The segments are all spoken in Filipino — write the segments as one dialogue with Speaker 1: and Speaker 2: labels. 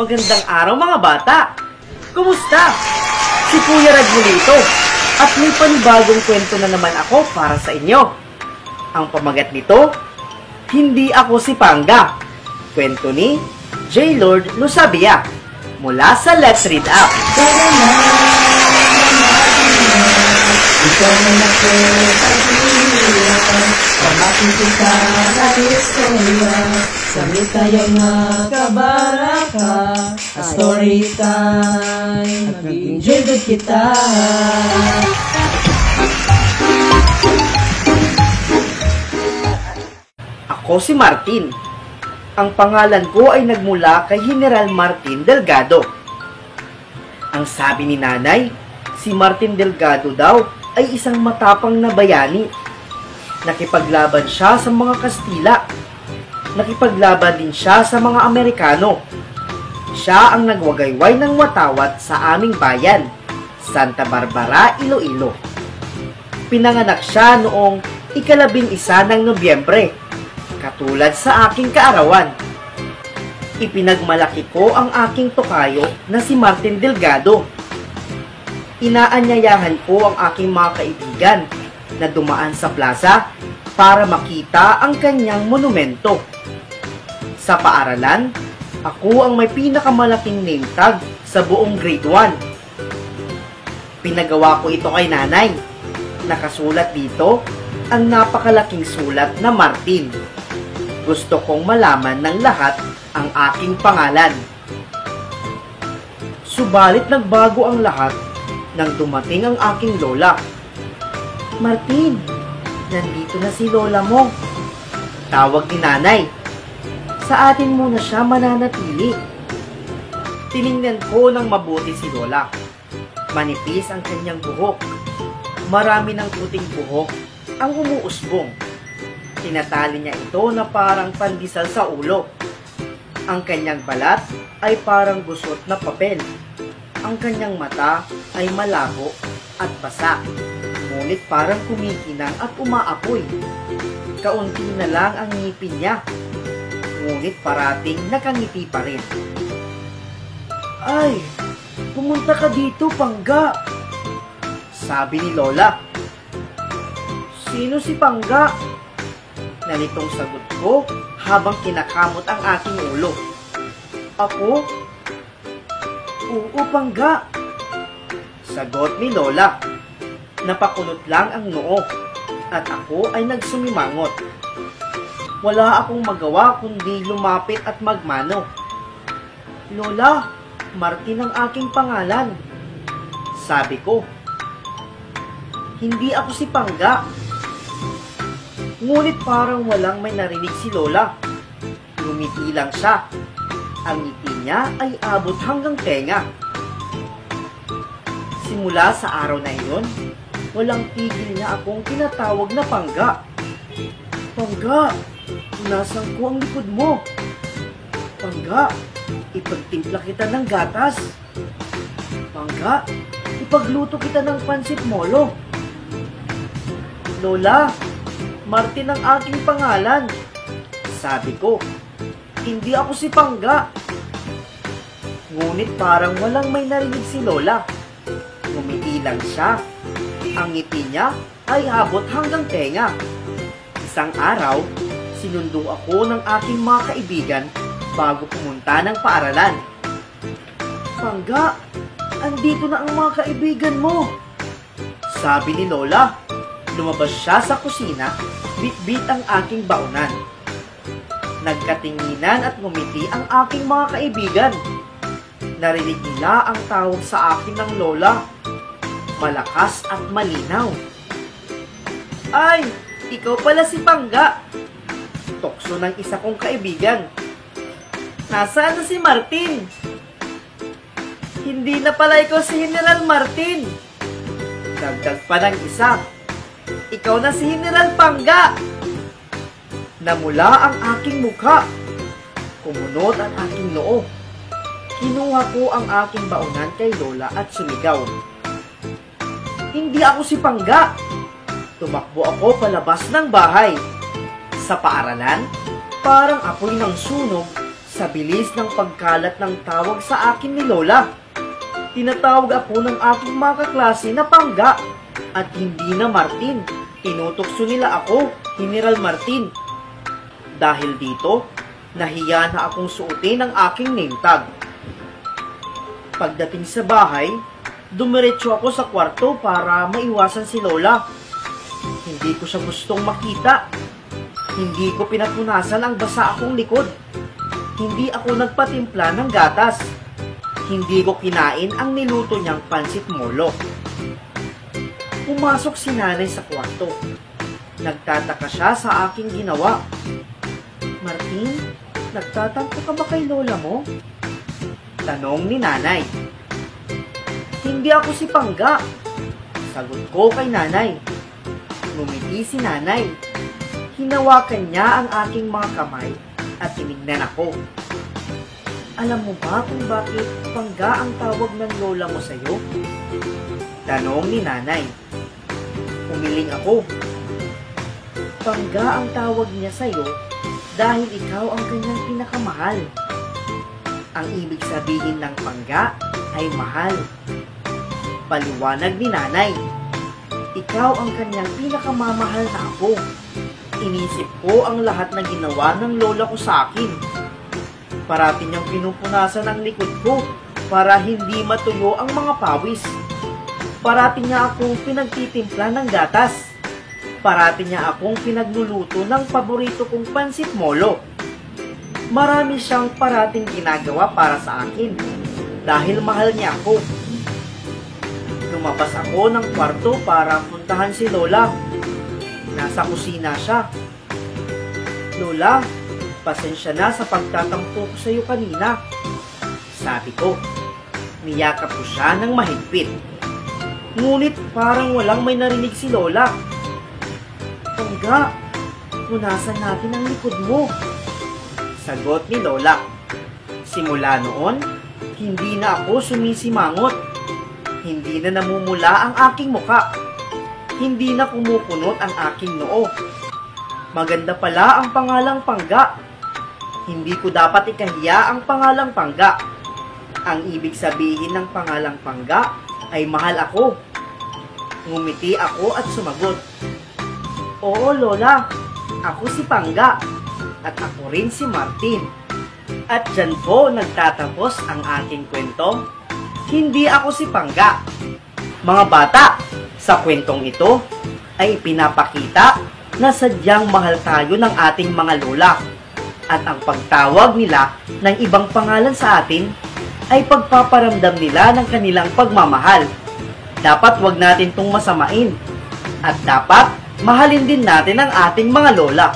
Speaker 1: Magandang araw mga bata! Kumusta? Si Kuya Rad muli ito at may panibagong kwento na naman ako para sa inyo. Ang pamagat nito, Hindi Ako Si Pangga. Kwento ni J. Lord Lusabia mula sa Let's Read Up.
Speaker 2: Ikaw na ako pag-iiwan, pamakin kita na istorya, sa mitayang nakabaraka, a story time, mag-enjoy doon kita.
Speaker 1: Ako si Martin. Ang pangalan ko ay nagmula kay General Martin Delgado. Ang sabi ni nanay, si Martin Delgado daw ay isang matapang na bayani. Nakipaglaban siya sa mga Kastila. Nakipaglaban din siya sa mga Amerikano. Siya ang nagwagayway ng watawat sa aming bayan, Santa Barbara, Iloilo. Pinanganak siya noong 11 ng Nobyembre, katulad sa aking kaarawan. Ipinagmalaki ko ang aking tokayo na si Martin Delgado. Inaanyayahan ko ang aking mga kaibigan na dumaan sa plaza para makita ang kanyang monumento. Sa paaralan, ako ang may pinakamalaking name tag sa buong grade 1. Pinagawa ko ito kay nanay. Nakasulat dito ang napakalaking sulat na Martin. Gusto kong malaman ng lahat ang aking pangalan. Subalit nagbago ang lahat nang dumating ang aking lola. Martin, nandito na si lola mo. Tawag ni nanay. Sa atin muna siya mananatili. Tiningnan ko ng mabuti si lola. Manipis ang kanyang buhok. Marami ng puting buhok ang umuusbong. Tinatali niya ito na parang pandesal sa ulo. Ang kanyang balat ay parang gusot na papel. Ang kanyang mata ay malabo at basa, ngunit parang kumikinang at umaapoy. Kaunti na lang ang ngipin niya, ngunit parating nakangiti pa rin. Ay, pumunta ka dito, Pangga, sabi ni Lola. Sino si Pangga? Nalitong sagot ko habang kinakamot ang aking ulo. Ako? Oo, Pangga, sagot ni Lola. Napakunot lang ang noo at ako ay nagsumimangot. Wala akong magawa kundi lumapit at magmano. Lola, Martin ang aking pangalan, sabi ko. Hindi ako si Pangga. Ngunit parang walang may narinig si Lola. Ngumiti lang siya. Ang ngiti niya ay abot hanggang tenga. Simula sa araw na iyon, walang tigil niya akong tinatawag na Pangga. Pangga, punasan ko ang likod mo. Pangga, ipagtimpla kita ng gatas. Pangga, ipagluto kita ng pansit molo. Lola, Martin ang aking pangalan, sabi ko. Hindi ako si Pangga. Ngunit parang walang may narinig si Lola. Ngumiti lang siya. Ang ngiti niya ay abot hanggang tenga. Isang araw, sinundo ako ng aking mga kaibigan bago pumunta ng paaralan. Pangga, andito na ang mga kaibigan mo, sabi ni Lola. Lumabas siya sa kusina, bit-bit ang aking baunan. Nagkatinginan at ngumiti ang aking mga kaibigan. Narinig nila ang tawag sa akin ng Lola. Malakas at malinaw. Ay, ikaw pala si Pangga, tukso ng isa kong kaibigan. Nasaan na si Martin? Hindi na pala ikaw si General Martin. Dagdag pa ng isa. Ikaw na si General Pangga. Namula ang aking mukha. Kumunot ang aking noo. Kinuha ko ang aking baunan kay Lola at sumigaw. Hindi ako si Pangga. Tumakbo ako palabas ng bahay. Sa paaralan, parang apoy ng sunog Sa bilis ng pagkalat ng tawag sa akin ni Lola, tinatawag ako ng aking mga kaklase na Pangga at hindi na Martin. Tinutokso nila ako, General Martin. Dahil dito, nahiya na akong suotin ang aking name tag. Pagdating sa bahay, dumiretso ako sa kwarto para maiwasan si Lola. Hindi ko siya gustong makita. Hindi ko pinapunasan ang basa akong likod. Hindi ako nagpatimpla ng gatas. Hindi ko kinain ang niluto niyang pansit molo. Pumasok si nanay sa kwarto. Nagtataka siya sa aking ginawa. Martin, nagtatampo ka ba kay Lola mo? Tanong ni nanay. Hindi ako si Pangga. Sagot ko kay nanay. Ngumiti si nanay. Hinawakan niya ang aking mga kamay at tinignan ako. Alam mo ba kung bakit Pangga ang tawag ng lola mo sa'yo? Tanong ni nanay. Umiling ako. Pangga ang tawag niya sa'yo dahil ikaw ang kanyang pinakamahal. Ang ibig sabihin ng Pangga ay mahal. Paliwanag ni nanay. Ikaw ang kanyang pinakamamahal na ako. Inisip ko ang lahat na ginawa ng lola ko sa akin. Parati niyang pinupunasan ang likod ko para hindi matuyo ang mga pawis. Parati niya akong pinagtitimpla ng gatas. Parati niya akong pinagluluto ng paborito kong pansit molo. Marami siyang parating ginagawa para sa akin dahil mahal niya ako. Lumabas ako ng kwarto para puntahan si Lola. Nasa kusina siya. Lola, pasensya na sa pagtatampo ko sa iyo kanina. Sabi ko. Niyakap ko siya ng mahigpit. Ngunit parang walang may narinig si Lola. Pangga, punasan natin ang likod mo. Sagot ni Lola. Simula noon, hindi na ako sumisimangot. Hindi na namumula ang aking muka. Hindi na kumukunot ang aking noo. Maganda pala ang pangalang Pangga. Hindi ko dapat ikahiya ang pangalang Pangga. Ang ibig sabihin ng pangalang Pangga ay mahal ako. Ngumiti ako at sumagot. Oo, Lola. Ako si Pangga. At ako rin si Martin. At dyan po nagtatapos ang aking kwento. Hindi ako si Pangga. Mga bata, sa kwentong ito ay pinapakita na sadyang mahal tayo ng ating mga lola. At ang pagtawag nila ng ibang pangalan sa atin ay pagpaparamdam nila ng kanilang pagmamahal. Dapat wag natin itong masamain. At dapat mahalin din natin ang ating mga lola.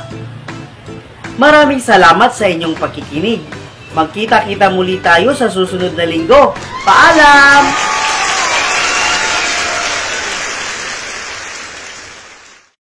Speaker 1: Maraming salamat sa inyong pakikinig. Magkita-kita muli tayo sa susunod na linggo. Paalam!